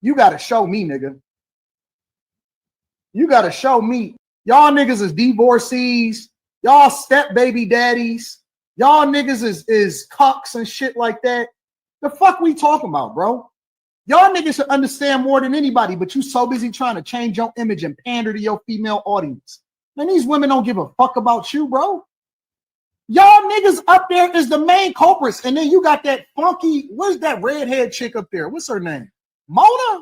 You got to show me, nigga. You got to show me. Y'all niggas is divorcees. Y'all step baby daddies. Y'all niggas is cucks and shit like that. The fuck we talking about, bro? Y'all niggas should understand more than anybody, but you so busy trying to change your image and pander to your female audience. Man, these women don't give a fuck about you, bro. Y'all niggas up there is the main culprits. And then you got that funky, where's that redhead chick up there? What's her name? Mona?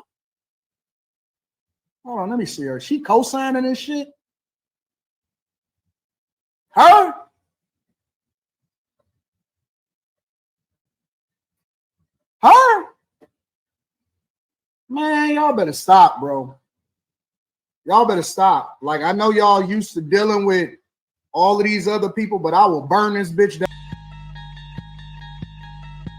Hold on, let me see her. She co-signing this shit? Her? Her? Man, y'all better stop, bro. Y'all better stop. Like, I know y'all used to dealing with all of these other people, but I will burn this bitch down.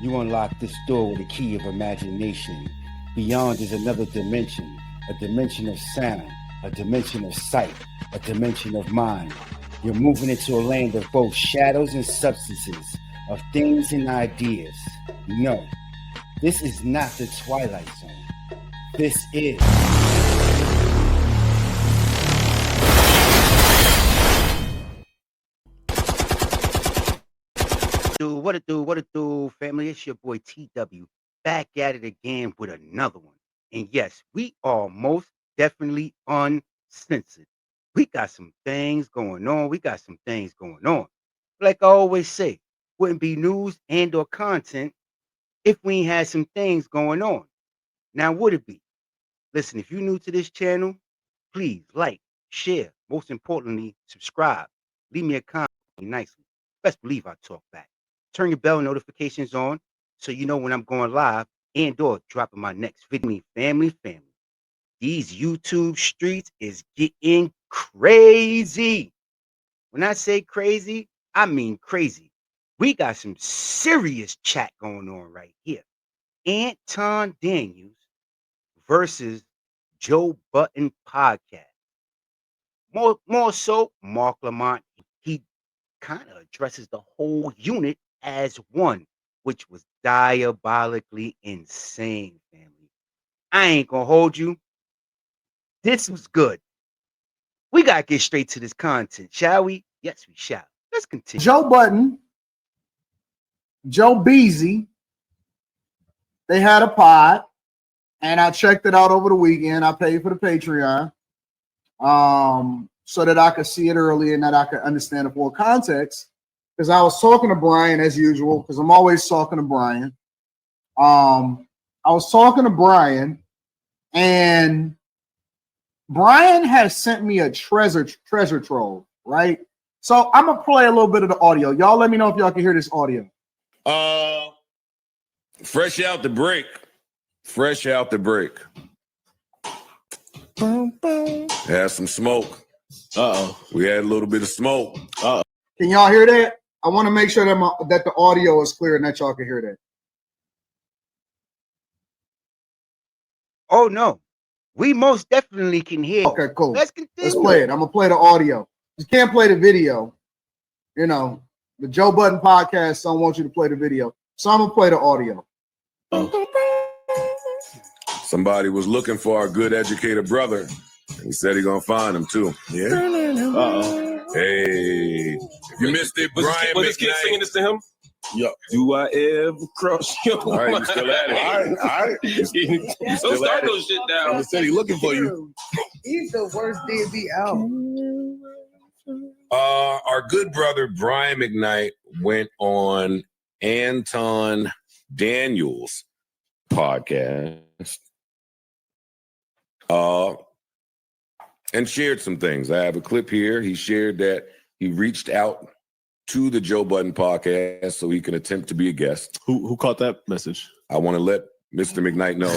You unlock this door with a key of imagination. Beyond is another dimension, a dimension of sound, a dimension of sight, a dimension of mind. You're moving into a land of both shadows and substances, of things and ideas. No, this is not the Twilight Zone. This is... What it do, family? It's your boy TW, back at it again with another one. And yes, we are most definitely uncensored. We got some things going on. Like I always say, wouldn't be news and or content if we ain't had some things going on. Now, would it be? Listen, if you're new to this channel, please like, share, most importantly, subscribe. Leave me a comment nicely. Best believe I talk back. Turn your bell notifications on so you know when I'm going live and or dropping my next video. Family. These YouTube streets is getting crazy. When I say crazy, I mean crazy. We got some serious chat going on right here. Anton Daniels versus Joe Budden podcast. More so, Marc Lamont, he kind of addresses the whole unit as one, which was diabolically insane, family. I ain't gonna hold you. This was good. We gotta get straight to this content, shall we? Yes, we shall. Let's continue. Joe Budden, Joe Beasy, they had a pod, and I checked it out over the weekend. I paid for the Patreon so that I could see it early and that I could understand the full context. Because I was talking to Brian as usual, because I'm always talking to Brian. I was talking to Brian, and Brian has sent me a treasure trove, right? So I'm gonna play a little bit of the audio. Y'all let me know if y'all can hear this audio. Fresh out the break. Had some smoke. We had a little bit of smoke. Can y'all hear that? I want to make sure that the audio is clear and that y'all can hear that. Oh no, we most definitely can hear. Okay, cool. Let's continue. Let's play it. I'm gonna play the audio. You can't play the video. You know, the Joe Budden podcast don't want you to play the video, so I'm gonna play the audio. Somebody was looking for a good educated brother. He said he gonna find him too. Yeah. Hey, you missed it, Brian. Was this kid singing this to him? Yo, do I ever cross your mind? All right, you still at it. All right. Don't start those shit down. I said he looking for you. He's the worst DB out. Our good brother Brian McKnight went on Anton Daniels' podcast and shared some things. I have a clip here. He shared that he reached out to the Joe Budden podcast so he can attempt to be a guest. Who caught that message? I want to let Mr. McKnight know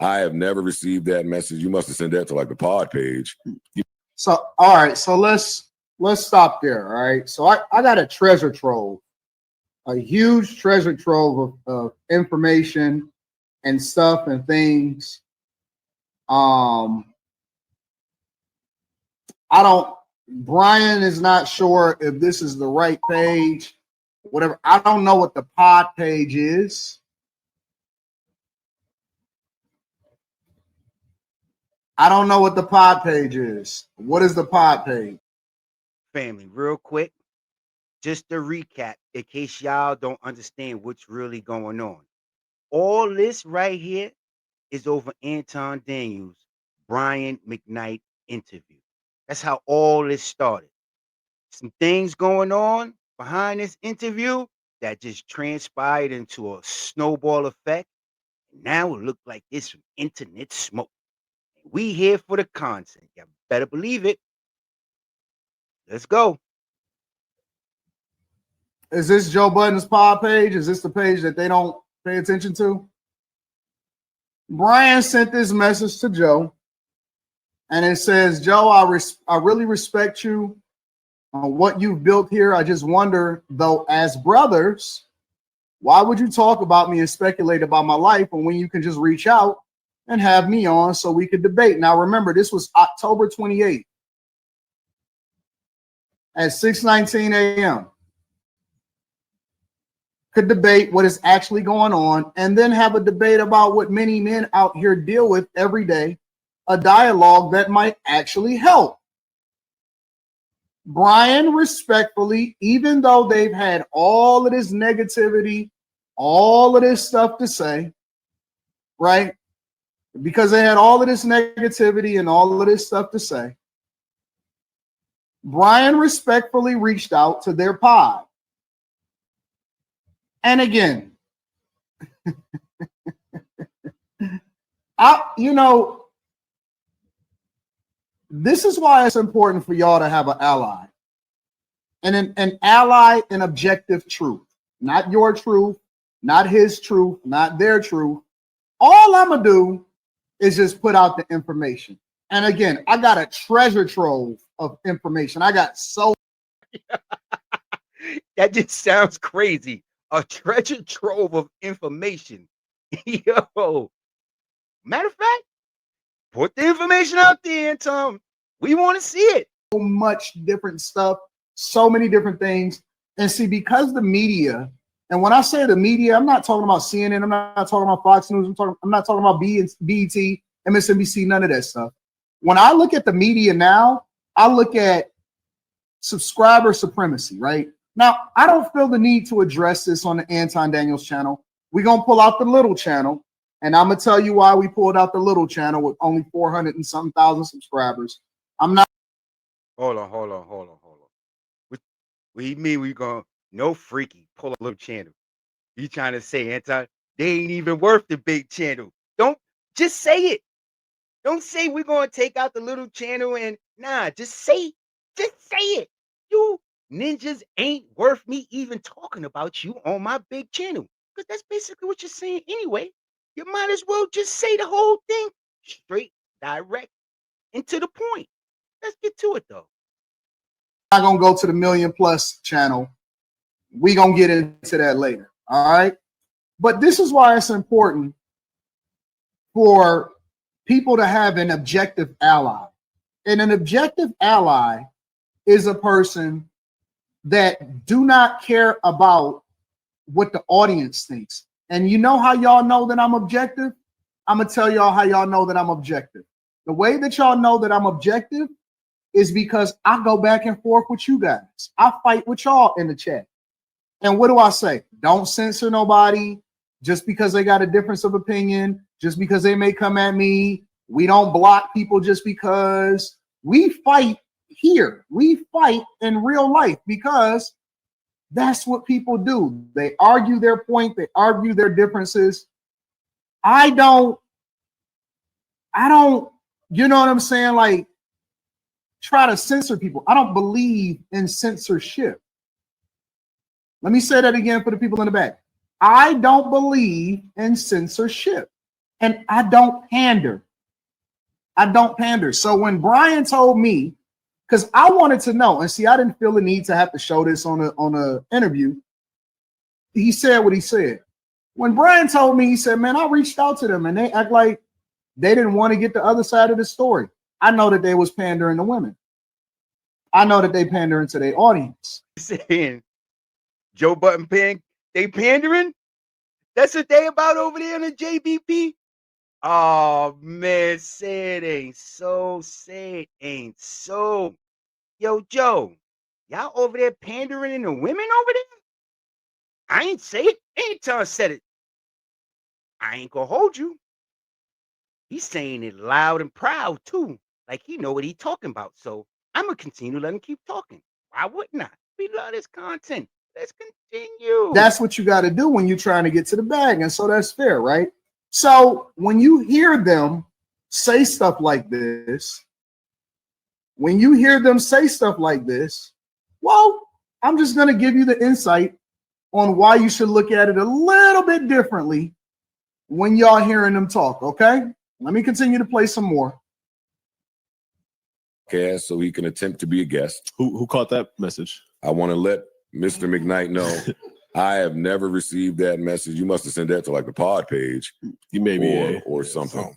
I have never received that message. You must have sent that to like the pod page. So, all right. So let's stop there. All right. So I got a treasure trove, a huge treasure trove of information and stuff and things. Brian is not sure if this is the right page, whatever. I don't know what the pod page is. I don't know what the pod page is. What is the pod page? Family, real quick, just to recap, in case y'all don't understand what's really going on. All this right here is over Anton Daniels' Brian McKnight interview. That's how all this started. Some things going on behind this interview that just transpired into a snowball effect. Now it looked like this from internet smoke. We here for the content. You better believe it. Let's go. Is this Joe Budden's pod page? Is this the page that they don't pay attention to? Brian sent this message to Joe, and it says, Joe, I really respect you on what you've built here. I just wonder, though, as brothers, why would you talk about me and speculate about my life when you can just reach out and have me on so we could debate? Now, remember, this was October 28th at 6:19 a.m. Could debate what is actually going on and then have a debate about what many men out here deal with every day, a dialogue that might actually help. Brian respectfully, even though they've had all of this negativity, all of this stuff to say, right? Because they had all of this negativity and all of this stuff to say, Brian respectfully reached out to their pod. And again, this is why it's important for y'all to have an ally. And an ally in objective truth. Not your truth, not his truth, not their truth. All I'm going to do is just put out the information. And again, I got a treasure trove of information. I got so... That just sounds crazy. A treasure trove of information. Yo. Matter of fact, put the information out there, Anton. We want to see it. So much different stuff, so many different things. And see, because the media, and when I say the media, I'm not talking about CNN, I'm not talking about Fox News, I'm not talking about BET, MSNBC, none of that stuff. When I look at the media now, I look at subscriber supremacy, right? Now, I don't feel the need to address this on the Anton Daniels channel. We're going to pull out the little channel, and I'm going to tell you why we pulled out the little channel with only 400 and something thousand subscribers. I'm not. Hold on. What do you mean we going to, no freaky, pull a little channel? You trying to say, Anton, they ain't even worth the big channel. Don't, just say it. Don't say we're going to take out the little channel and, nah, just say it. You ninjas ain't worth me even talking about you on my big channel. Because that's basically what you're saying anyway. You might as well just say the whole thing straight, direct, and to the point. Let's get to it, though. I'm not going to go to the million plus channel. We're going to get into that later. All right. But this is why it's important for people to have an objective ally. And an objective ally is a person that do not care about what the audience thinks. And you know how y'all know that I'm objective? I'm going to tell y'all how y'all know that I'm objective. The way that y'all know that I'm objective is because I go back and forth with you guys. I fight with y'all in the chat. And what do I say? Don't censor nobody just because they got a difference of opinion, just because they may come at me. We don't block people just because. We fight here. We fight in real life because that's what people do. They argue their point. They argue their differences. I don't, you know what I'm saying? Like, try to censor people. I don't believe in censorship. Let me say that again for the people in the back. I don't believe in censorship, and I don't pander. So when Brian told me, because I wanted to know, and see, I didn't feel the need to have to show this on a interview. He said what he said. When Brian told me, he said, man, I reached out to them and they act like they didn't want to get the other side of the story. I know that they was pandering to women. I know that they pandering to their audience. Saying Joe Budden they pandering? That's what they about over there in the JBP? Oh man, say it ain't so. Say it ain't so. Yo, Joe, y'all over there pandering to women over there? I ain't say it. Anton said it. I ain't gonna hold you. He's saying it loud and proud too, like he know what he talking about. So I'm gonna continue to let him keep talking. Why wouldn't I? We love this content. Let's continue. That's what you got to do when you're trying to get to the bag, and so that's fair, right? So when you hear them say stuff like this, well, I'm just going to give you the insight on why you should look at it a little bit differently when y'all hearing them talk, okay? Let me continue to play some more. So he can attempt to be a guest. Who caught that message? I want to let Mr. McKnight know I have never received that message. You must have sent that to like the pod page. You maybe or something.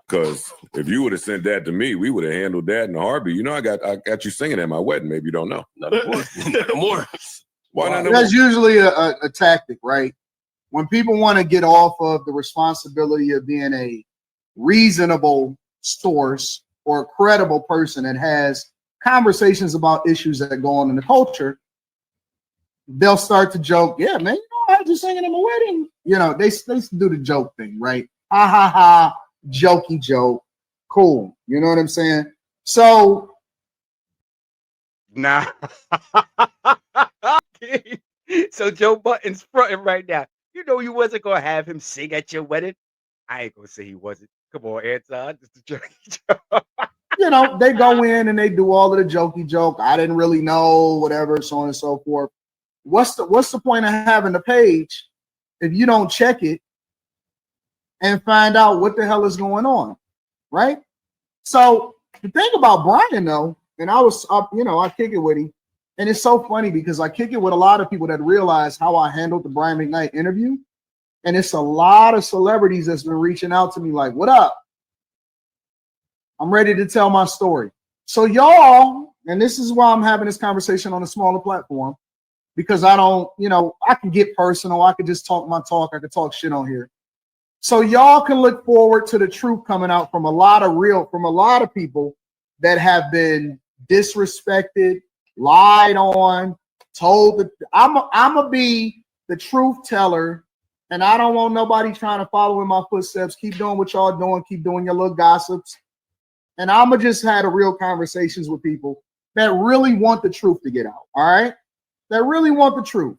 Because if you would have sent that to me, we would have handled that in a heartbeat. You know, I got you singing at my wedding. Maybe you don't know. Not more. Why not? That's usually a tactic, right? When people want to get off of the responsibility of being a reasonable source or a credible person that has conversations about issues that go on in the culture, they'll start to joke. Yeah, man, I was just singing at my wedding. They do the joke thing, right? Ha ha ha. Jokey joke, cool. You know what I'm saying? So, nah. So Joe Budden's fronting right now. You know you wasn't gonna have him sing at your wedding. I ain't gonna say he wasn't. Come on, Anton. Just a jokey joke. They go in and they do all of the jokey joke. I didn't really know, whatever, so on and so forth. What's the point of having the page if you don't check it and find out what the hell is going on, right? So the thing about Brian, though, and I kick it with him, and it's so funny because I kick it with a lot of people that realize how I handled the Brian McKnight interview, and it's a lot of celebrities that's been reaching out to me like, what up? I'm ready to tell my story. So y'all, and this is why I'm having this conversation on a smaller platform, because I don't, I can get personal, I could just talk my talk, I could talk shit on here. So y'all can look forward to the truth coming out from a lot of people that have been disrespected, lied on, told that I'm gonna be the truth teller, and I don't want nobody trying to follow in my footsteps. Keep doing what y'all doing, keep doing your little gossips. And I'ma just had a real conversations with people that really want the truth to get out. All right. That really want the truth.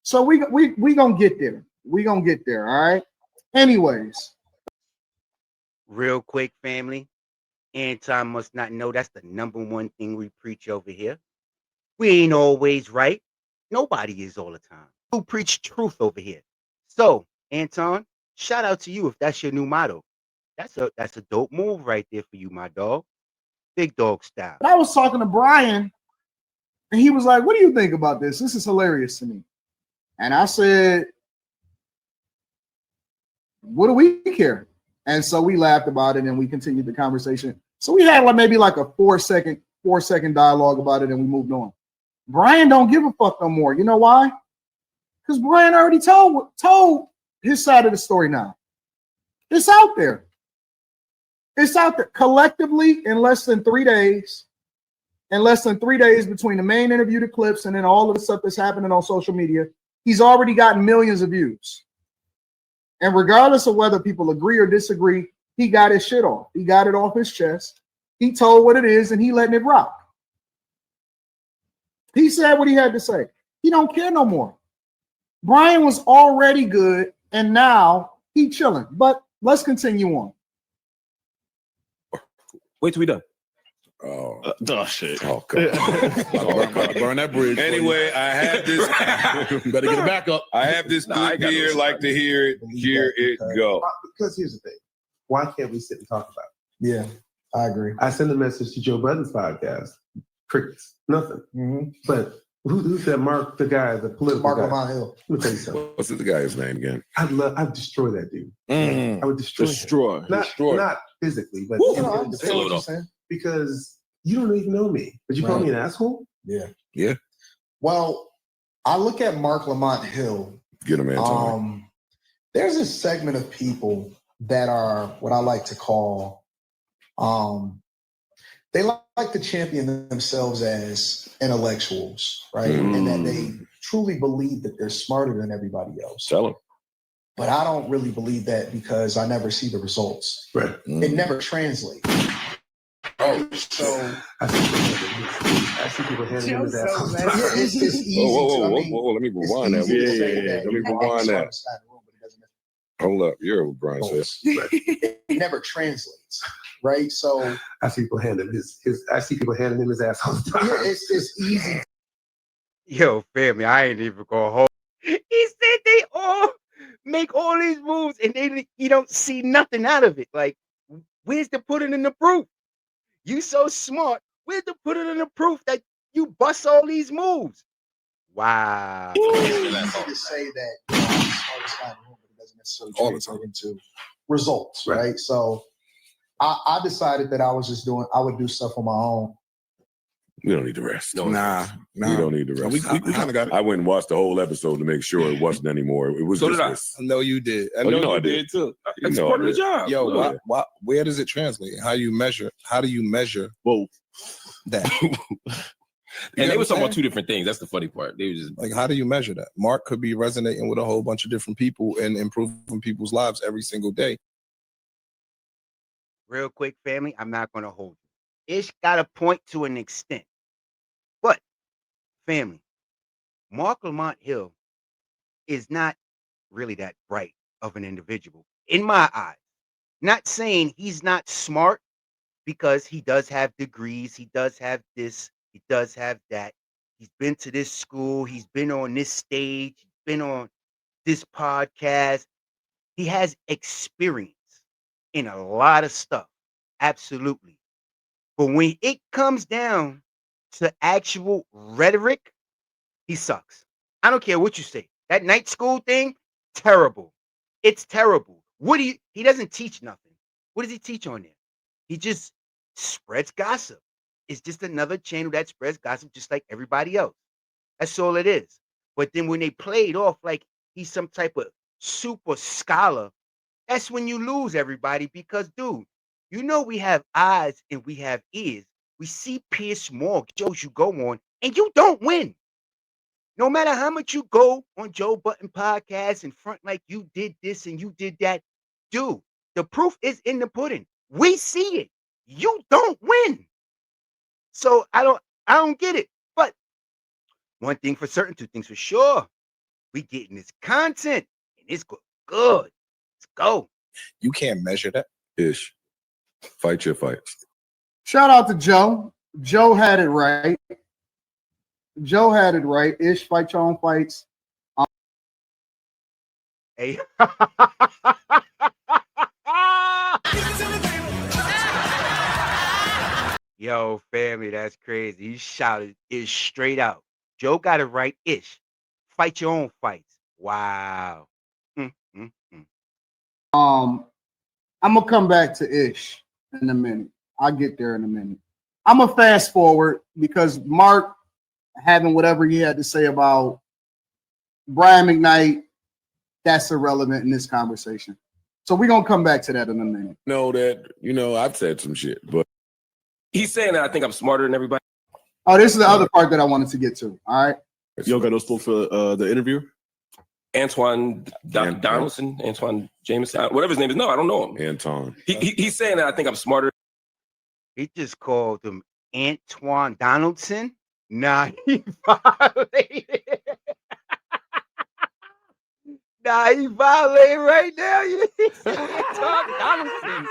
So we gonna get there. We gonna get there. All right. Anyways, real quick, family. Anton must not know that's the number one thing we preach over here. We ain't always right. Nobody is all the time. We preach truth over here. So, Anton, shout out to you if that's your new motto. That's a dope move right there for you, my dog. Big dog style. I was talking to Brian, and he was like, "What do you think about this? This is hilarious to me." And I said, what do we care? And so we laughed about it and we continued the conversation. So we had maybe a 4 second dialogue about it and we moved on. Brian don't give a fuck no more. You know why? Because Brian already told his side of the story now. It's out there. It's out there collectively in less than 3 days. In less than 3 days between the main interview, the clips, and then all of the stuff that's happening on social media, he's already gotten millions of views. And regardless of whether people agree or disagree, he got his shit off. He got it off his chest. He told what it is and he letting it rock. He said what he had to say. He don't care no more. Brian was already good and now he chilling. But let's continue on. Wait till we done. Oh shit. Oh, God. Burn that bridge. Anyway, I have this. Better get it back up. I have this clip here. Like to hear it. Here it go. Because here's the thing. Why can't we sit and talk about it? Yeah, I agree. I sent a message to Joe Budden's podcast. Crickets. Nothing. Mm-hmm. But who's that Mark, the guy, the political Marc guy? Lamont. Let me tell you something. What's the guy's name again? I'd destroy that dude. I would destroy him. Not physically, but because you don't even know me, but you call me an asshole? Yeah. Well, I look at Marc Lamont Hill. Get him, Anton. There's a segment of people that are what I like to call, they like to champion themselves as intellectuals, right? And that they truly believe that they're smarter than everybody else. Tell them. But I don't really believe that because I never see the results. Right. It never translates. Oh, so I see people handing him his ass. It's easy. Whoa, let me rewind that. Let me rewind that. Hold up. You're what Brian says. It never translates, right? So I see people handing him his ass all the time. it's easy. Yo, family, I ain't even gonna hold. He said they all make all these moves and you don't see nothing out of it. Like, where's the putting in the proof? You so smart. Where's the putting in the proof that you bust all these moves? Wow. It's easy to say that I'm the smartest guy in the room, but it doesn't necessarily translate into results, right? So I decided that I would do stuff on my own. We don't need the rest. Nah. We don't need the rest. We kind of got it. I went and watched the whole episode to make sure it wasn't anymore. It was So just did I. this. I know you did. I Oh, know you know you I did too. You That's know part I of the did. job. Yo, where does it translate? How do you measure Whoa. that? And they were talking about two different things. That's the funny part. They were just Like, how do you measure that? Mark could be resonating with a whole bunch of different people and improving people's lives every single day. Real quick, family, I'm not gonna hold you. Ish got a point to an extent. But, family, Marc Lamont Hill is not really that bright of an individual, in my eyes. Not saying he's not smart, because he does have degrees, he does have this, he does have that. He's been to this school, he's been on this stage, he's been on this podcast. He has experience in a lot of stuff. Absolutely. But when it comes down to actual rhetoric, he sucks. I don't care what you say. That night school thing, terrible. It's terrible. He doesn't teach nothing. What does he teach on there? He just spreads gossip. It's just another channel that spreads gossip just like everybody else. That's all it is. But then when they play it off like he's some type of super scholar, that's when you lose everybody because, dude, you know we have eyes and we have ears. We see Pierce Morgan shows you go on, and you don't win. No matter how much you go on Joe Budden podcast and front like you did this and you did that, dude, the proof is in the pudding. We see it. You don't win. So I don't get it. But one thing for certain, two things for sure. We getting this content and it's good. Let's go. You can't measure that. Ish. Fight your fights. Shout out to Joe. Joe had it right. Ish, fight your own fights. Hey. Yo, family, that's crazy. He shouted Ish straight out. Joe got it right. Ish. Fight your own fights. Wow. I'm gonna come back to Ish in a minute. I'll get there in a minute. I'm gonna fast forward because Mark having whatever he had to say about Brian McKnight, that's irrelevant in this conversation. So we're gonna come back to that in a minute. I've said some shit, but he's saying that I think I'm smarter than everybody. Oh, this is the other part that I wanted to get to. All right. Yo, got those folks for the interview? Anton Donaldson, Antoine Jameson, whatever his name is. No, I don't know him. Anton. He's saying that I think I'm smarter. He just called him Antoine Donaldson. Nah, he violated. He violated right now. Antoine Donaldson.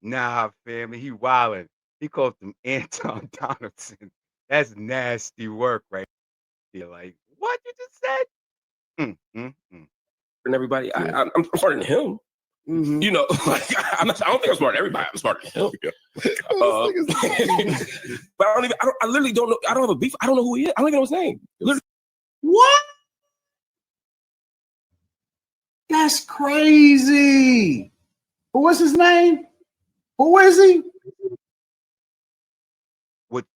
Nah, family, he wildin'. He called him Anton Donaldson. That's nasty work, right? You're like, what you just said? And everybody, I'm smarter than him. Mm-hmm. You know, like I don't think I'm smarter than everybody. I'm smarter than him. But I literally don't know. I don't have a beef. I don't know who he is. I don't even know his name. Literally. What? That's crazy. What's his name? Who is he?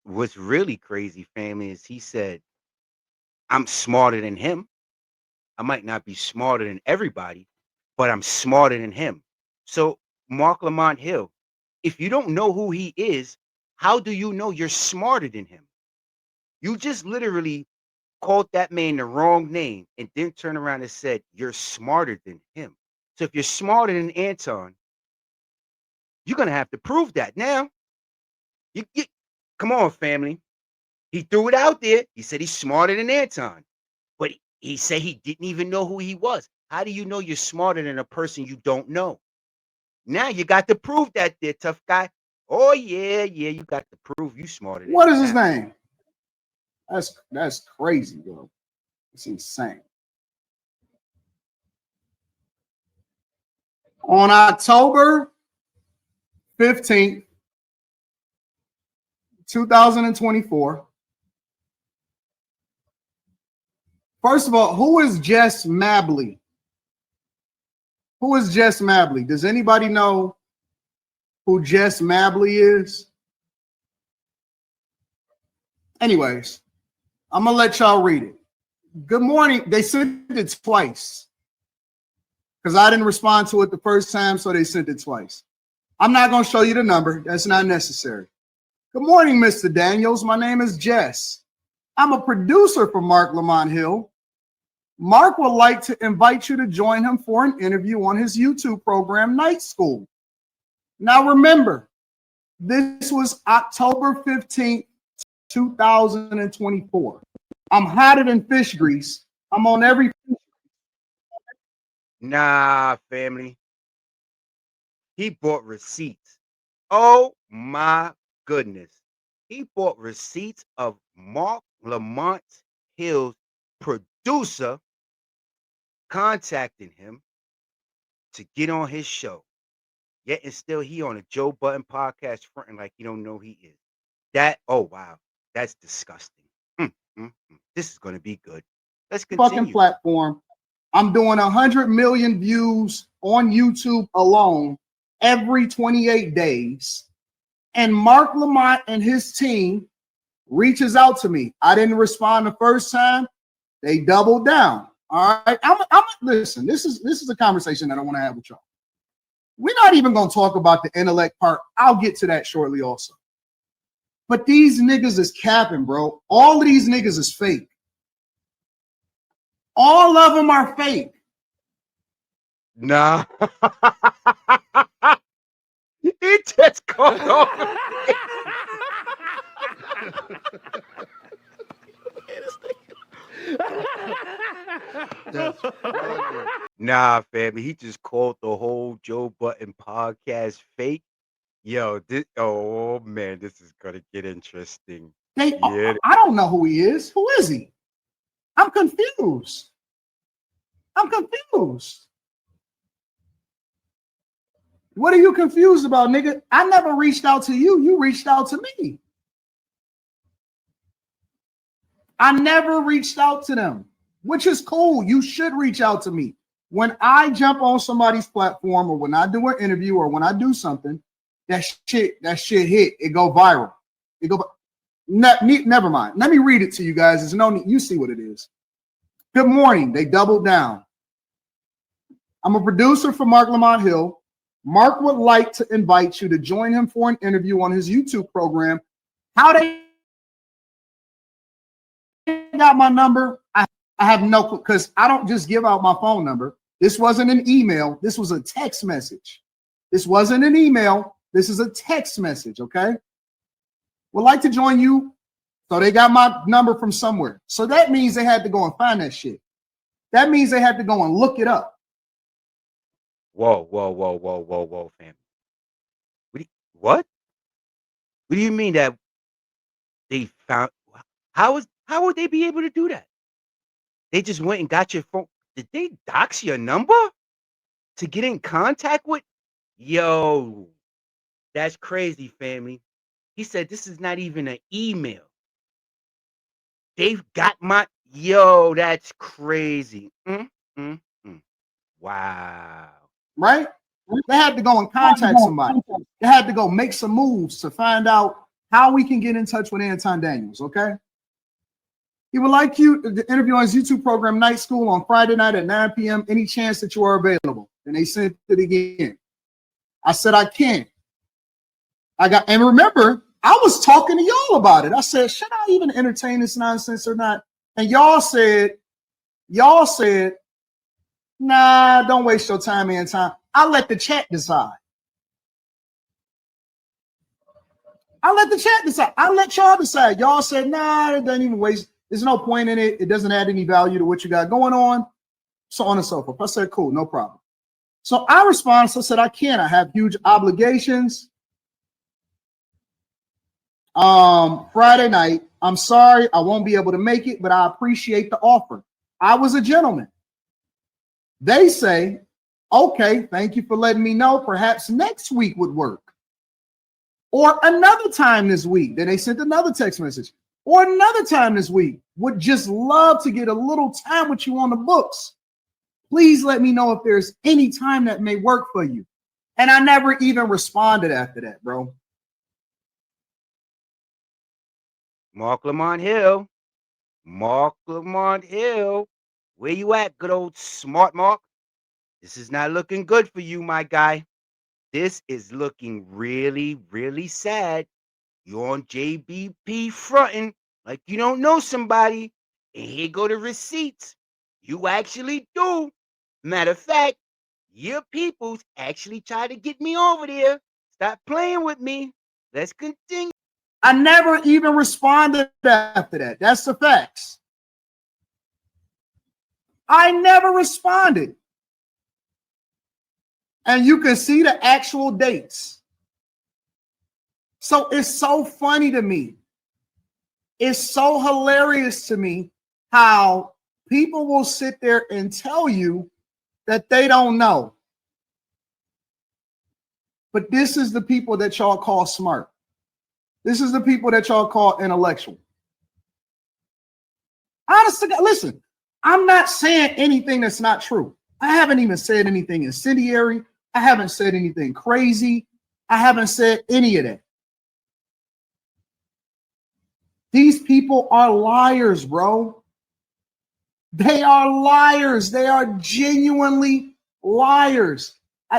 What's really crazy, family, is he said I'm smarter than him. I might not be smarter than everybody, but I'm smarter than him. So, Marc Lamont Hill, if you don't know who he is, how do you know you're smarter than him? You just literally called that man the wrong name and then turn around and said you're smarter than him. So if you're smarter than Anton, you're gonna have to prove that. Now, you come on, family. He threw it out there. He said he's smarter than Anton, but he said he didn't even know who he was. How do you know you're smarter than a person you don't know? Now you got to prove that, there, tough guy. Oh yeah, you got to prove you smarter than What is his name? That's crazy, bro. It's insane. On October 15th, 2024. First of all, who is Jess Mabley? Who is Jess Mabley? Does anybody know who Jess Mabley is? Anyways, I'm going to let y'all read it. Good morning. They sent it twice because I didn't respond to it the first time, so they sent it twice. I'm not going to show you the number. That's not necessary. Good morning, Mr. Daniels. My name is Jess. I'm a producer for Marc Lamont Hill. Marc would like to invite you to join him for an interview on his YouTube program, Night School. Now remember, this was October 15th, 2024. I'm hotter than fish grease. I'm on every... Nah, family. He bought receipts. Oh my goodness. He bought receipts of Marc Lamont Hill's producer contacting him to get on his show. Yet and still he on a Joe Budden podcast fronting like you don't know who he is. That, oh wow, that's disgusting. This is going to be good. Let's continue. Fucking platform. I'm doing 100 million views on YouTube alone every 28 days. And Marc Lamont and his team reaches out to me. I didn't respond the first time. They doubled down. All right. Listen, this is a conversation that I want to have with y'all. We're not even going to talk about the intellect part. I'll get to that shortly also. But these niggas is capping, bro. All of these niggas is fake. All of them are fake. Nah. It just called over. Nah, family. He just called the whole Joe Budden podcast fake. Yo, oh man, this is gonna get interesting. I don't know who he is. Who is he? I'm confused. What are you confused about, nigga? I never reached out to you. You reached out to me. I never reached out to them, which is cool. You should reach out to me. When I jump on somebody's platform or when I do an interview or when I do something, that shit hit. It go viral. Never mind. Let me read it to you guys. There's no need. You see what it is. Good morning. They doubled down. I'm a producer for Marc Lamont Hill. Marc would like to invite you to join him for an interview on his YouTube program. How they got my number, I have no clue, because I don't just give out my phone number. This wasn't an email. This was a text message. This wasn't an email. This is a text message, okay? Would like to join you. So they got my number from somewhere. So that means they had to go and find that shit. That means they had to go and look it up. Whoa, fam. What? What do you mean that they found? How would they be able to do that? They just went and got your phone. Did they dox your number to get in contact with? Yo, that's crazy, family. He said this is not even an email. They've got my, yo, that's crazy. Wow. Right? They had to go and contact somebody. They had to go make some moves to find out how we can get in touch with Anton Daniels, okay? He would like you to interview on his YouTube program, Night School, on Friday night at 9 p.m. Any chance that you are available? And they sent it again. I said, I can. And remember, I was talking to y'all about it. I said, should I even entertain this nonsense or not? And y'all said, nah, don't waste your time and time. I let the chat decide. I let the chat decide. I let y'all decide. Y'all said, nah, it doesn't even waste. There's no point in it. It doesn't add any value to what you got going on. So on and so forth. I said, cool, no problem. So I responded. So I said, I can't. I have huge obligations. Friday night. I'm sorry. I won't be able to make it, but I appreciate the offer. I was a gentleman. They say, okay, thank you for letting me know. Perhaps next week would work. Or another time this week. Then they sent another text message. Or another time this week. Would just love to get a little time with you on the books. Please let me know if there's any time that may work for you. And I never even responded after that, bro. Marc Lamont Hill. Marc Lamont Hill. Where you at, good old smart Mark? This is not looking good for you, my guy. This is looking really, really sad. You're on JBP fronting like you don't know somebody. And here go the receipts. You actually do. Matter of fact, your peoples actually tried to get me over there. Stop playing with me. Let's continue. I never even responded after that. That's the facts. I never responded. And you can see the actual dates. So it's so funny to me. It's so hilarious to me how people will sit there and tell you that they don't know. But this is the people that y'all call smart. This is the people that y'all call intellectual. Honestly, listen, I'm not saying anything that's not true. I haven't even said anything incendiary. I haven't said anything crazy. I haven't said any of that. These people are liars, bro. They are liars. They are genuinely liars.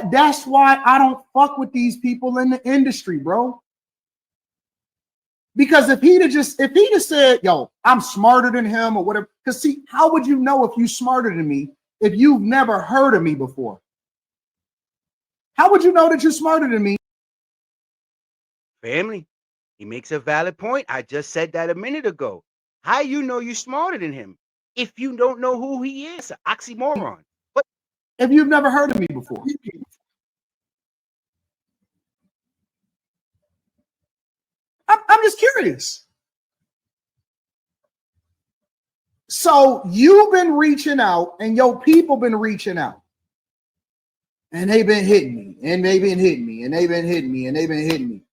That's why I don't fuck with these people in the industry, bro. Because if he'd have just said, yo, I'm smarter than him or whatever, because see, how would you know if you're smarter than me if you've never heard of me before? How would you know that you're smarter than me? Family, he makes a valid point. I just said that a minute ago. How you know you're smarter than him if you don't know who he is? An oxymoron. But if you've never heard of me before. I'm just curious. So you've been reaching out and your people been reaching out. And they've been hitting me, and they've been hitting me, and they've been hitting me, and they've been hitting me.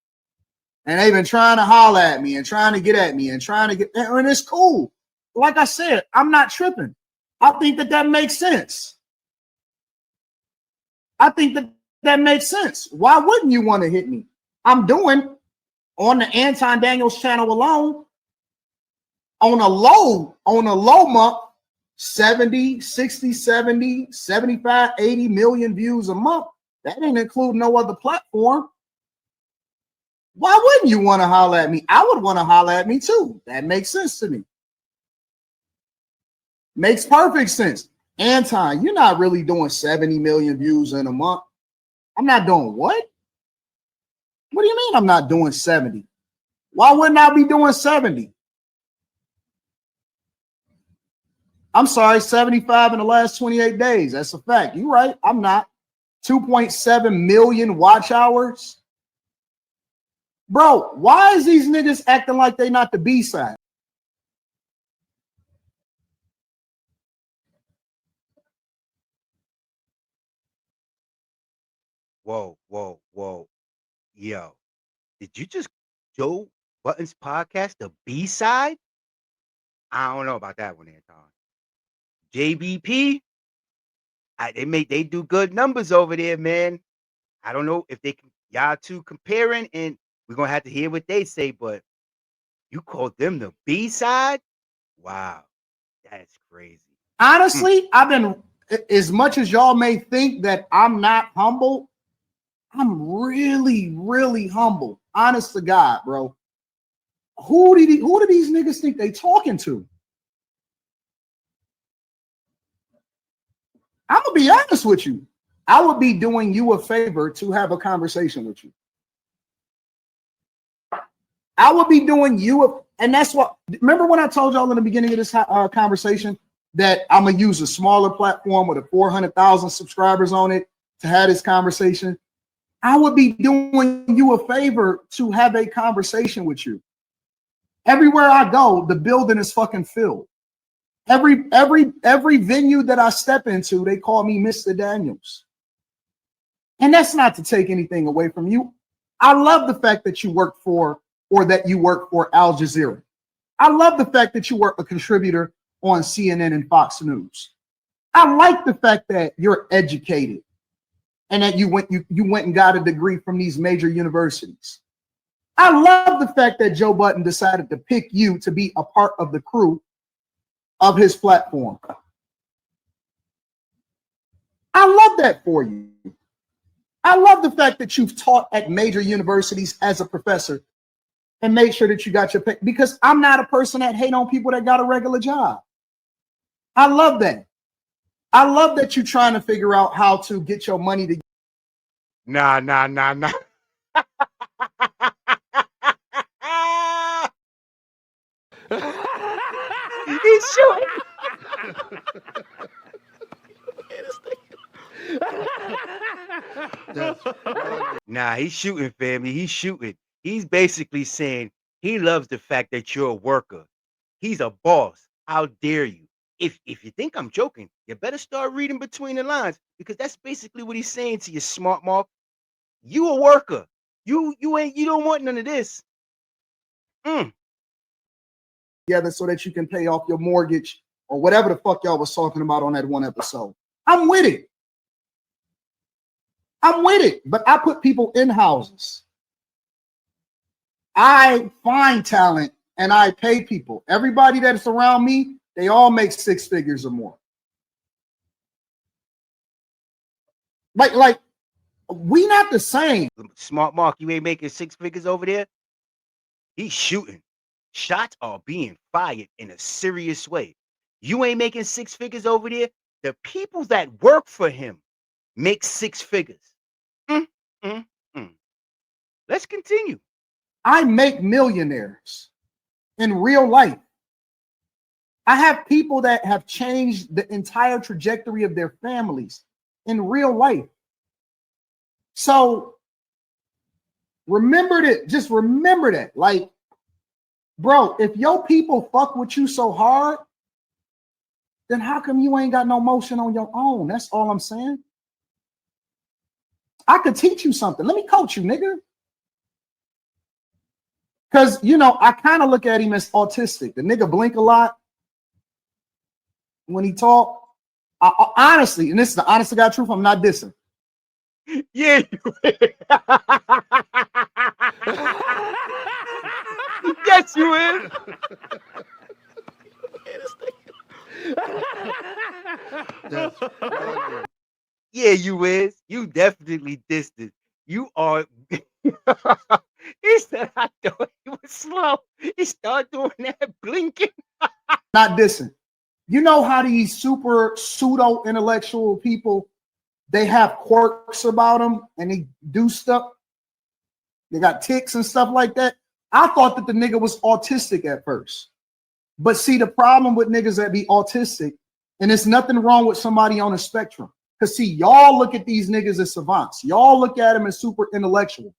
And they've been trying to holler at me and trying to get at me and trying to get, and it's cool. Like I said, I'm not tripping. I think that makes sense. I think that makes sense. Why wouldn't you want to hit me? I'm doing on the Anton Daniels channel alone, on a low month, 70, 60, 70, 75, 80 million views a month. That ain't including no other platform. Why wouldn't you want to holler at me? I would want to holler at me too. That makes sense to me. Makes perfect sense. Anton, you're not really doing 70 million views in a month. I'm not doing what? What do you mean I'm not doing 70? Why wouldn't I be doing 70? I'm sorry, 75 in the last 28 days. That's a fact. You're right. I'm not. 2.7 million watch hours. Bro, why is these niggas acting like they not the B-side? whoa. Yo, did you just Joe Budden's podcast, the B-side? I don't know about that one, Anton. JBP, they do good numbers over there, man. I don't know if they can, y'all two comparing, and we're gonna have to hear what they say, but you called them the B-side? Wow. That's crazy. Honestly, I've been, as much as y'all may think that I'm not humble, I'm really, really humble. Honest to God, bro. Who do these niggas think they talking to? I'm gonna be honest with you. I would be doing you a favor to have a conversation with you. I would be doing you and that's what. Remember when I told y'all in the beginning of this conversation that I'm gonna use a smaller platform with a 400,000 subscribers on it to have this conversation? I would be doing you a favor to have a conversation with you. Everywhere I go, the building is fucking filled. Every venue that I step into, they call me Mr. Daniels. And that's not to take anything away from you. I love the fact that you work for Al Jazeera. I love the fact that you were a contributor on CNN and Fox News. I like the fact that you're educated and that you went and got a degree from these major universities. I love the fact that Joe Budden decided to pick you to be a part of the crew of his platform. I love that for you. I love the fact that you've taught at major universities as a professor and make sure that you got your pay, because I'm not a person that hate on people that got a regular job. I love that. I love that you're trying to figure out how to get your money to. Nah. He's shooting. Nah, he's shooting, family. He's shooting. He's basically saying he loves the fact that you're a worker. He's a boss. How dare you? If you think I'm joking, you better start reading between the lines, because that's basically what he's saying to you, smart Mark. You a worker. You don't want none of this. Together so that you can pay off your mortgage or whatever the fuck y'all was talking about on that one episode. I'm with it. But I put people in houses. I find talent and I pay people. Everybody that's around me, they all make 6 figures or more. Like we not the same. Smart Mark, you ain't making 6 figures over there? He's shooting. Shots are being fired in a serious way. You ain't making 6 figures over there? The people that work for him make 6 figures. Let's continue. I make millionaires in real life. I have people that have changed the entire trajectory of their families in real life. So remember that. Just remember that. Like, bro, if your people fuck with you so hard, then how come you ain't got no motion on your own? That's all I'm saying. I could teach you something. Let me coach you, nigga. Because, I kind of look at him as autistic. The nigga blink a lot when he talk. I honestly, and this is the honest to God truth, I'm not dissing. Yeah. Yes, you is. Yeah, you is. You definitely dissed it. You are. He said, I thought he was slow. He started doing that blinking. Not dissing. You know how these super pseudo intellectual people, they have quirks about them and they do stuff. They got tics and stuff like that. I thought that the nigga was autistic at first. But see, the problem with niggas that be autistic, and there's nothing wrong with somebody on a spectrum. Because see, y'all look at these niggas as savants. Y'all look at them as super intellectual.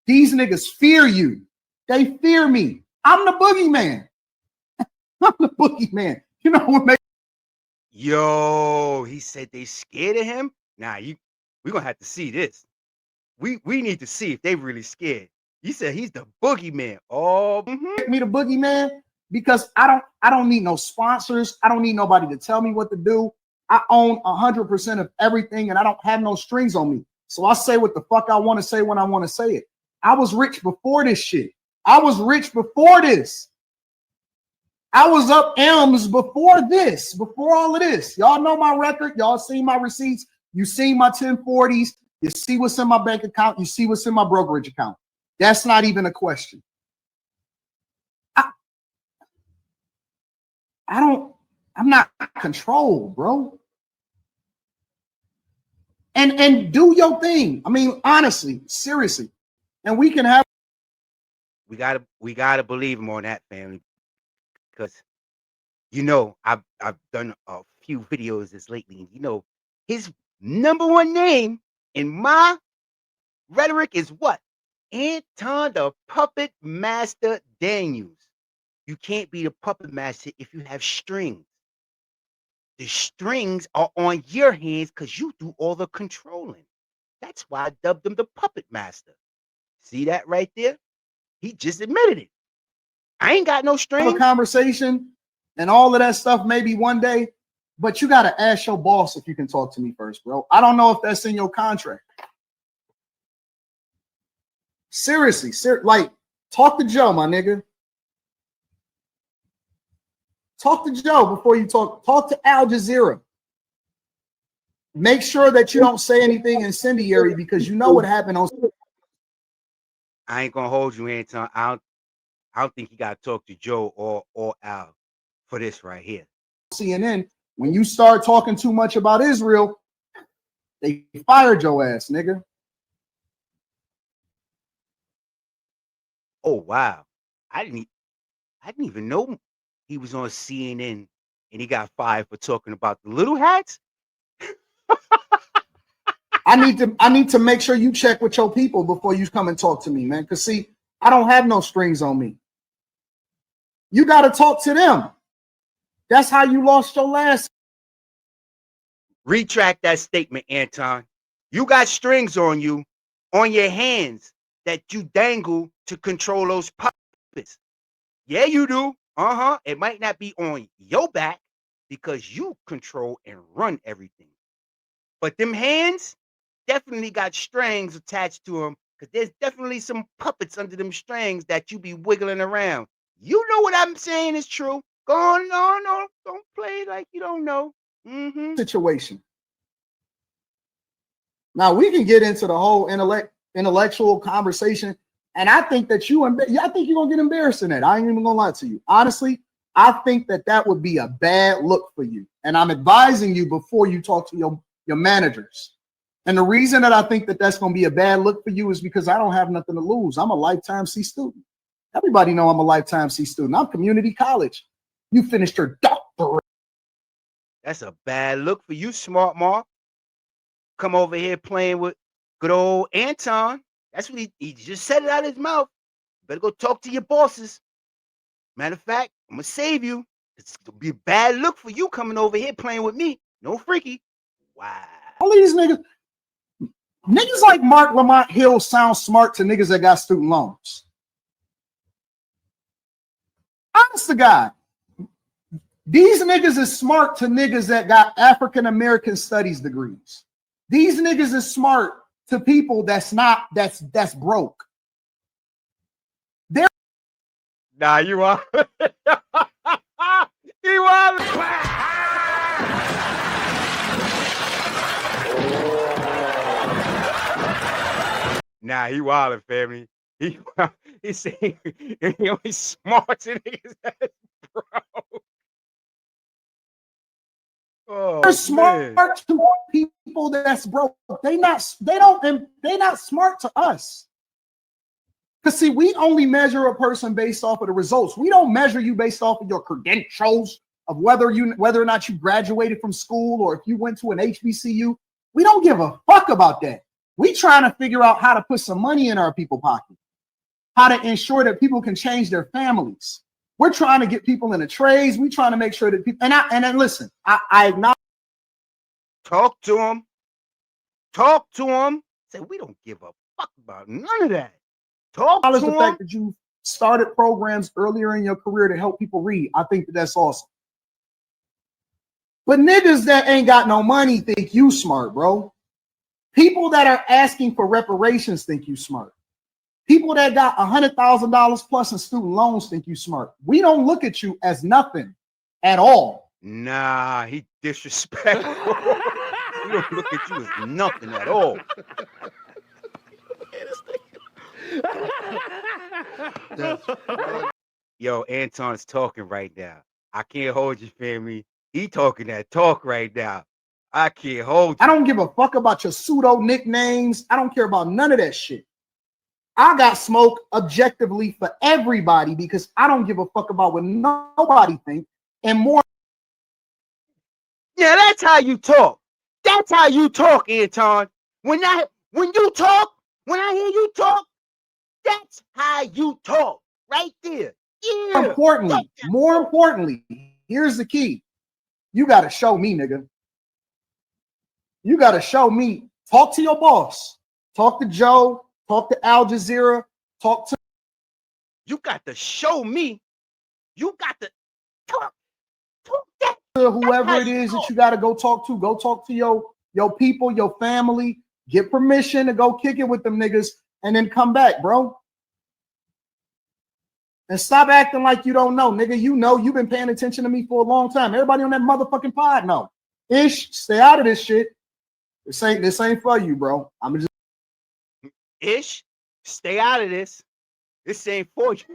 These niggas fear you. They fear me. I'm the boogeyman. I'm the boogeyman. You know what makes. Yo, he said they scared of him. Nah, we're gonna have to see this. We need to see if they really scared. You said he's the boogeyman. Oh, me the boogeyman because I don't need no sponsors. I don't need nobody to tell me what to do. I own 100% of everything, and I don't have no strings on me. So I say what the fuck I want to say when I want to say it. I was rich before this shit. I was rich before this. I was up M's before this, before all of this. Y'all know my record. Y'all seen my receipts. You seen my 1040s. You see what's in my bank account. You see what's in my brokerage account. That's not even a question. I'm not controlled, bro. And do your thing. I mean, honestly, seriously. And we can have. We gotta believe him on that, family, because you know I've done a few videos this lately, and you know his #1 name in my rhetoric is what? Anton the Puppet Master Daniels. You can't be the puppet master if you have strings. The strings are on your hands because you do all the controlling. That's why I dubbed him the Puppet Master. See that right there? He just admitted it. I ain't got no strings. Have a conversation and all of that stuff maybe one day, but you got to ask your boss if you can talk to me first, bro. I don't know if that's in your contract. Seriously, like, talk to Joe, my nigga. Talk to Joe before you talk. Talk to Al Jazeera. Make sure that you don't say anything incendiary because you know what happened on. I ain't gonna hold you, Anton. I don't think you gotta talk to Joe or Al for this right here. CNN, when you start talking too much about Israel, they fired your ass, nigga. Oh wow, I didn't even know he was on CNN and he got fired for talking about the little hats. I need to make sure you check with your people before you come and talk to me, man. Because see, I don't have no strings on me. You got to talk to them. That's how you lost your last. Retract that statement, Anton. You got strings on you, on your hands that you dangle to control those puppets. Yeah, you do. It might not be on your back because you control and run everything. But them hands definitely got strings attached to them because there's definitely some puppets under them strings that you be wiggling around. You know what I'm saying is true. Go on, no, don't play like you don't know. Situation. Now we can get into the whole intellectual conversation, and I think that I think you're gonna get embarrassed in that. I ain't even gonna lie to you. Honestly, I think that would be a bad look for you, and I'm advising you before you talk to your managers. And the reason that I think that that's gonna be a bad look for you is because I don't have nothing to lose. I'm a lifetime C student. Everybody know I'm a lifetime C student. I'm community college. You finished your doctorate. That's a bad look for you, smart Mark. Come over here playing with good old Anton. That's what he just said it out of his mouth. Better go talk to your bosses. Matter of fact, I'm gonna save you. It's gonna be a bad look for you coming over here playing with me. No freaky. Wow. All these niggas like Marc Lamont Hill sound smart to niggas that got student loans. Honest to God. These niggas is smart to niggas that got African American studies degrees. These niggas is smart to people that's broke. Nah, you are. You are. Nah, he wildin', family. He saying he only smart to niggas that's broke. Oh, they're smart to people that's broke. They not smart to us. Because see, we only measure a person based off of the results. We don't measure you based off of your credentials of whether or not you graduated from school or if you went to an HBCU. We don't give a fuck about that. We trying to figure out how to put some money in our people's pocket, how to ensure that people can change their families. We're trying to get people in the trades. We trying to make sure that people and listen, I acknowledge. Talk to him. Talk to him. Say we don't give a fuck about none of that. Talk to the fact that you started programs earlier in your career to help people read. I think that's awesome. But niggas that ain't got no money think you smart, bro. People that are asking for reparations think you smart. People that got $100,000 plus in student loans think you smart. We don't look at you as nothing at all. Nah, he disrespectful. We don't look at you as nothing at all. Yo, Anton's talking right now. I can't hold you, family. He talking that talk right now. I can't hold you. I don't give a fuck about your pseudo nicknames. I don't care about none of that shit. I got smoke objectively for everybody because I don't give a fuck about what nobody thinks. And more. Yeah, that's how you talk. That's how you talk, Anton. When you talk, when I hear you talk, that's how you talk. Right there. Yeah. More importantly, here's the key. You got to show me, nigga. You got to show me. Talk to your boss. Talk to Joe. Talk to Al Jazeera. Talk to. You got to show me. You got to talk that. To whoever it is that you got to go talk to. Go talk to your people, your family. Get permission to go kick it with them niggas and then come back, bro. And stop acting like you don't know, nigga. You know you've been paying attention to me for a long time. Everybody on that motherfucking pod know. Ish, stay out of this shit. This ain't for you, bro. I'm just Ish, stay out of this. This ain't for you.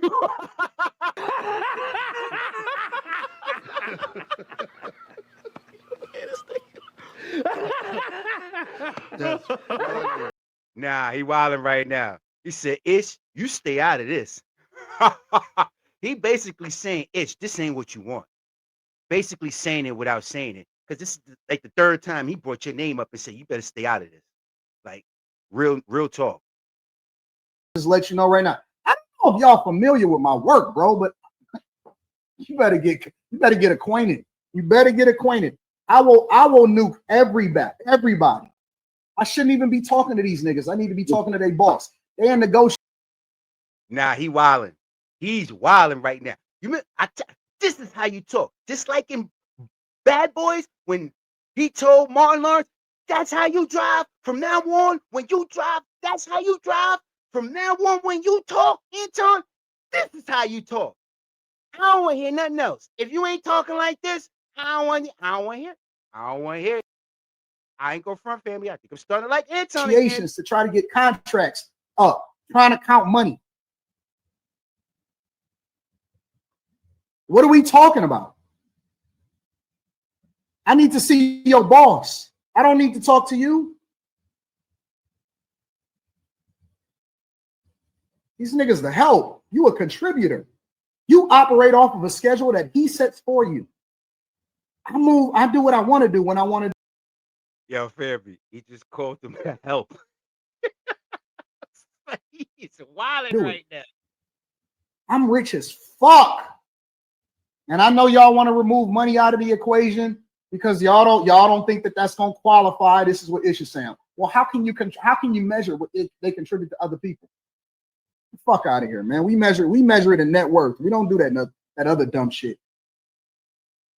Nah, he wilding right now. He said, Ish, you stay out of this. He basically saying, Ish, this ain't what you want. Basically saying it without saying it. Because this is like the third time he brought your name up and said, you better stay out of this. Like, real talk. Just let you know right now. I don't know if y'all familiar with my work, bro, but you better get acquainted. You better get acquainted. I will nuke everybody. I shouldn't even be talking to these niggas. I need to be talking to their boss. They in negotiation. Nah, he wilding. He's wilding right now. This is how you talk. Just like in Bad Boys, when he told Martin Lawrence, that's how you drive. From now on, when you drive, that's how you drive. From now on, when you talk, Anton, this is how you talk. I don't want to hear nothing else. If you ain't talking like this, I don't want to hear it. I don't want to hear it. I ain't go front, family. I think I'm starting like Anton again. To try to get contracts up, trying to count money. What are we talking about? I need to see your boss. I don't need to talk to you. These niggas the help. You a contributor. You operate off of a schedule that he sets for you. I do what I want to do when I want to do. Yo, Fairby, he just called them to help. He's wilding right now. I'm rich as fuck. And I know y'all want to remove money out of the equation because y'all don't think that that's going to qualify. This is what Ish is saying. Well, how can you measure what they contribute to other people? Get the fuck out of here, man. We measure it in net worth. We don't do that other dumb shit.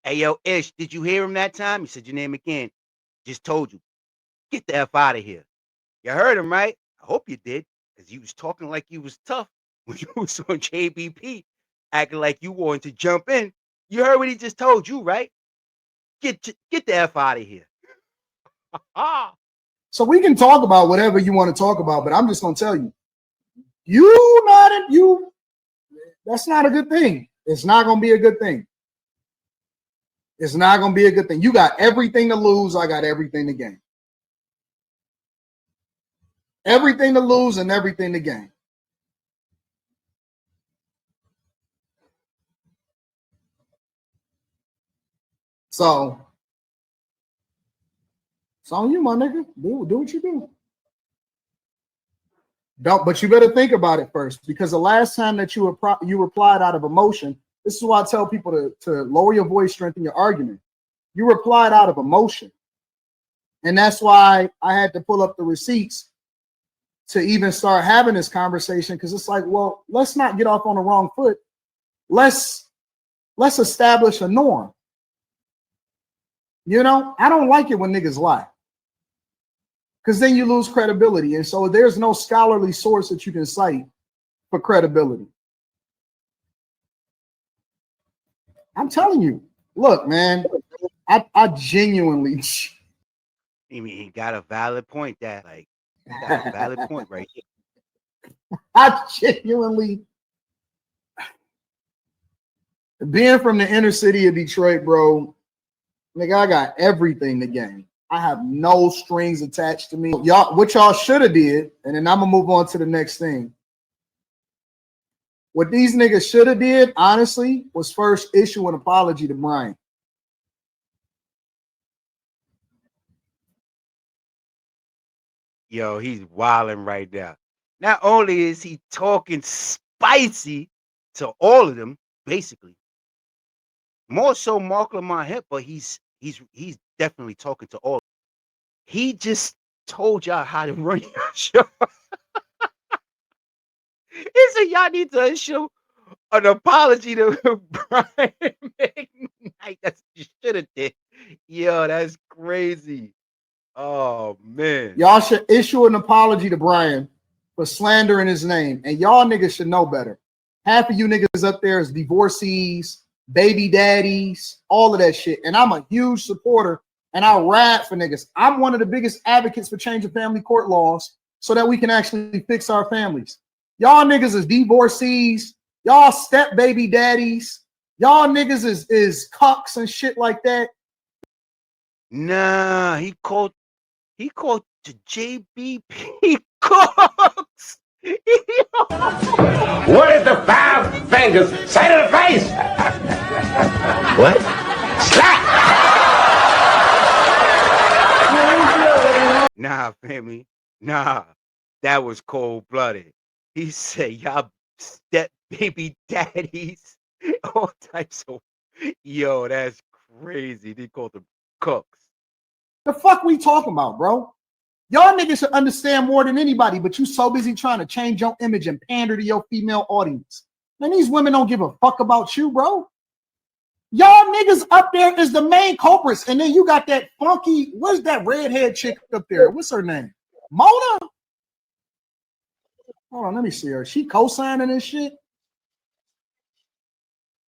Hey, yo, Ish, did you hear him that time? He said your name again. Just told you. Get the F out of here. You heard him, right? I hope you did, because you was talking like you was tough when you was on JBP, acting like you wanted to jump in. You heard what he just told you, right? Get the F out of here. So we can talk about whatever you want to talk about, but I'm just going to tell you, that's not a good thing. It's not going to be a good thing. It's not going to be a good thing. You got everything to lose. I got everything to gain. Everything to lose and everything to gain. So, it's on you, my nigga. Do what you do. But you better think about it first, because the last time that you replied out of emotion, this is why I tell people to lower your voice, strengthen your argument. You replied out of emotion. And that's why I had to pull up the receipts to even start having this conversation, because it's like, well, let's not get off on the wrong foot. Let's establish a norm. You know, I don't like it when niggas lie, because then you lose credibility. And so there's no scholarly source that you can cite for credibility. I'm telling you. Look, man, I genuinely. I mean, he got a valid point. That like, he got a valid point right here. I genuinely, being from the inner city of Detroit, bro, nigga, I got everything to gain. I have no strings attached to me. Y'all, what y'all should have did, and then I'm gonna move on to the next thing. What these niggas should have did, honestly, was first issue an apology to Brian. Yo, he's wilding right now. Not only is he talking spicy to all of them, basically, more so Marc Lamont hip, but he's definitely talking to all. He just told y'all how to run your show. He said y'all need to issue an apology to Brian McKnight. That's what you should have did. Yo, that's crazy. Oh man. Y'all should issue an apology to Brian for slandering his name. And y'all niggas should know better. Half of you niggas up there is divorcees, baby daddies, all of that shit. And I'm a huge supporter and I rap for niggas. I'm one of the biggest advocates for changing family court laws so that we can actually fix our families. Y'all niggas is divorcees, y'all step baby daddies, y'all niggas is cucks and shit like that. Nah, he called the JBP Cooks. What did the five fingers say to the face? What? Slap! Nah, family. Nah, that was cold-blooded. He said, y'all step baby daddies. All types of... Yo, that's crazy. They called them cooks. The fuck we talking about, bro? Y'all niggas should understand more than anybody, but you so busy trying to change your image and pander to your female audience. Man, these women don't give a fuck about you, bro. Y'all niggas up there is the main culprits, and then you got that funky, what's that redhead chick up there? What's her name? Mona? Hold on, let me see her. She co-signing this shit?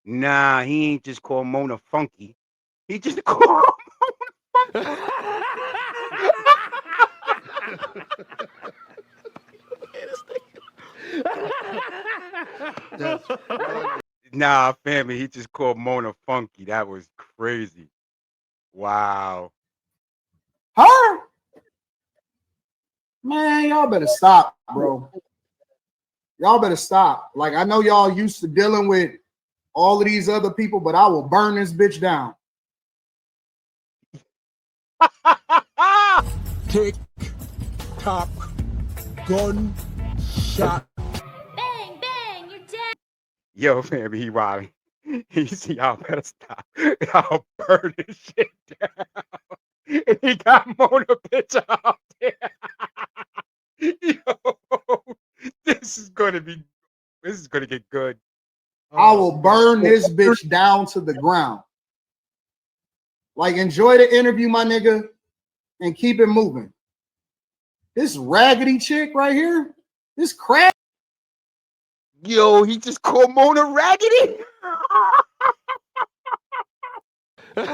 Nah, he ain't just called Mona funky. He just called Mona funky. Nah, family, he just called Mona funky. That was crazy. Wow. Her? Man, y'all better stop, bro. Y'all better stop. Like, I know y'all used to dealing with all of these other people, but I will burn this bitch down. Tick, tock, gun, shot. Bang, bang, you're dead. Yo, family, he wilding. He said, y'all better stop. I'll burn this shit down. And he got Mona picture out there. Yo, this is gonna get good. I will burn this bitch down to the ground. Like, enjoy the interview, my nigga, and keep it moving. This raggedy chick right here, this crap. Yo, he just called Mona raggedy. Good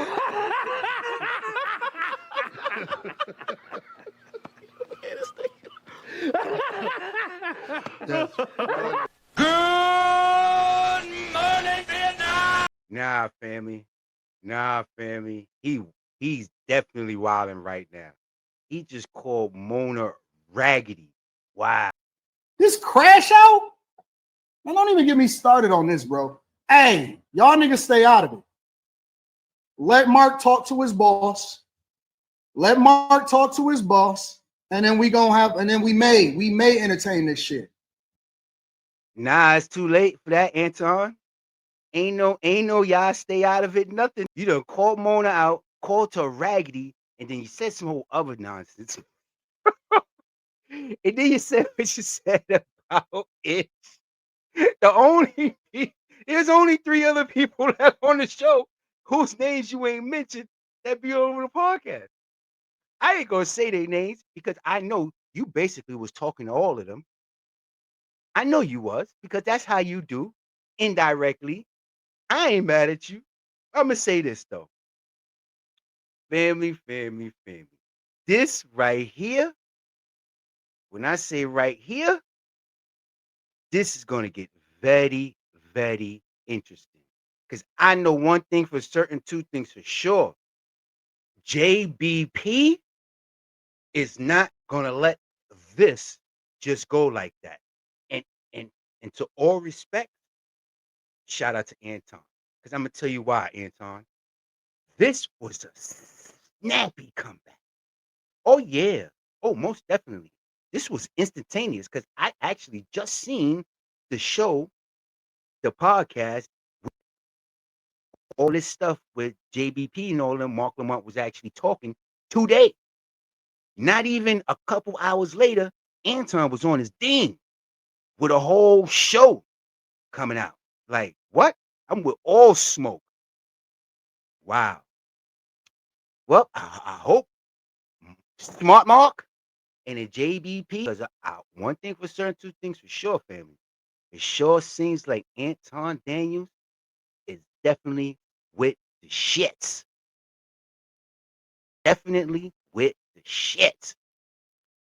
morning, Vietnam! Nah, family. He's definitely wilding right now. He just called Mona raggedy. Wow. This crash out? Man, don't even get me started on this, bro. Hey, y'all niggas stay out of it. Let Mark talk to his boss. Let Mark talk to his boss. And then we may entertain this shit. Nah, it's too late for that, Anton. Ain't no y'all stay out of it, nothing. You done called Mona out, called her raggedy, and then you said some whole other nonsense. And then you said what you said about it. There's only 3 other people left on the show whose names you ain't mentioned that be over the podcast. I ain't gonna say their names because I know you basically was talking to all of them. I know you was, because that's how you do, indirectly. I ain't mad at you. I'm going to say this, though. Family. This right here, when I say right here, this is going to get very, very interesting. Because I know one thing for certain, two things for sure. JBP is not going to let this just go like that. And to all respect, shout out to Anton. Because I'm going to tell you why, Anton. This was a snappy comeback. Oh, yeah. Oh, most definitely. This was instantaneous because I actually just seen the show, the podcast, all this stuff with JBP and all them. Marc Lamont was actually talking today. Not even a couple hours later, Anton was on his ding with a whole show coming out. Like, what? I'm with all smoke. Wow. Well, I hope Smart Mark and the JBP, because one thing for certain, two things for sure, family. It sure seems like Anton Daniels is definitely with the shits. Definitely with the shits.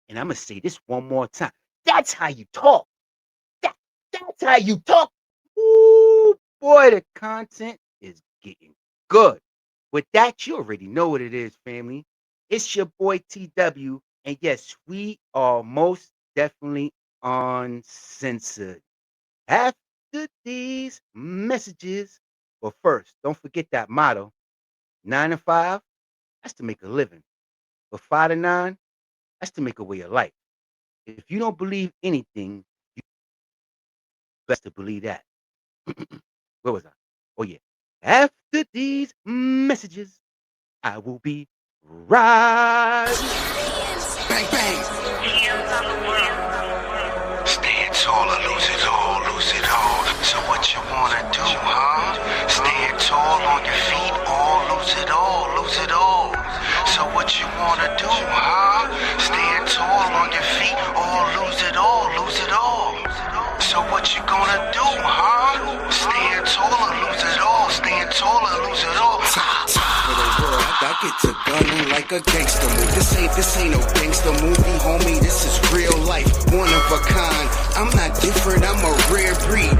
And I'm going to say this one more time. That's how you talk. That's how you talk. Ooh, boy, the content is getting good. With that, you already know what it is, family. It's your boy TW. And yes, we are most definitely uncensored. After these messages, but first, don't forget that motto. 9 to 5, that's to make a living. But 5 to 9, that's to make a way of life. If you don't believe anything, you best to believe that. Where was I? Oh, yeah. After these messages, I will be right. Bang, bang. Stand tall or lose it all, lose it all. So what you wanna do, huh? Stand tall on your feet or lose it all, lose it all. So what you wanna do, huh? Stand tall on your feet or lose it all, lose it all. So what you gonna do, huh? Stand tall or lose it all, stand tall or lose it all. For the world, I get to gunning like a gangster movie. This ain't no gangster movie, homie. This is real life, one of a kind. I'm not different, I'm a rare breed.